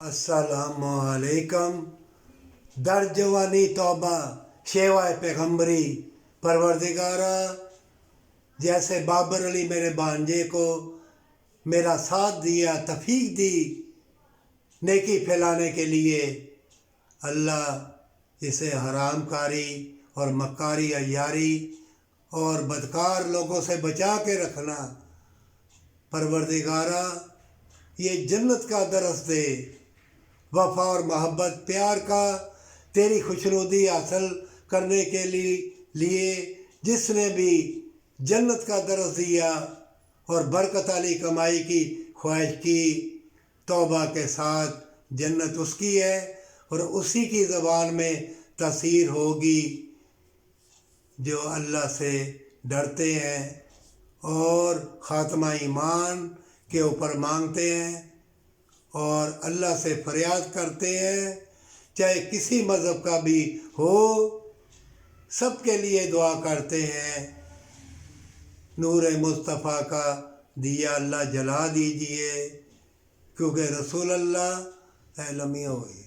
السلام علیکم. در جوانی توبہ شیوائے پیغمبری. پروردگارا، جیسے بابر علی میرے بانجے کو میرا ساتھ دیا، توفیق دی نیکی پھیلانے کے لیے، اللہ اسے حرام کاری اور مکاری عیاری اور بدکار لوگوں سے بچا کے رکھنا. پروردگارا، یہ جنت کا درس دے، وفا اور محبت پیار کا تیری خوشنودی حاصل کرنے کے لیے جس نے بھی جنت کا درس دیا اور برکت والی کمائی کی خواہش کی، توبہ کے ساتھ جنت اس کی ہے اور اسی کی زبان میں تاثیر ہوگی. جو اللہ سے ڈرتے ہیں اور خاتمہ ایمان کے اوپر مانگتے ہیں اور اللہ سے فریاد کرتے ہیں، چاہے کسی مذہب کا بھی ہو، سب کے لیے دعا کرتے ہیں، نور مصطفیٰ کا دیا اللہ جلا دیجئے، کیونکہ رسول اللہ اعلمی ہوئی.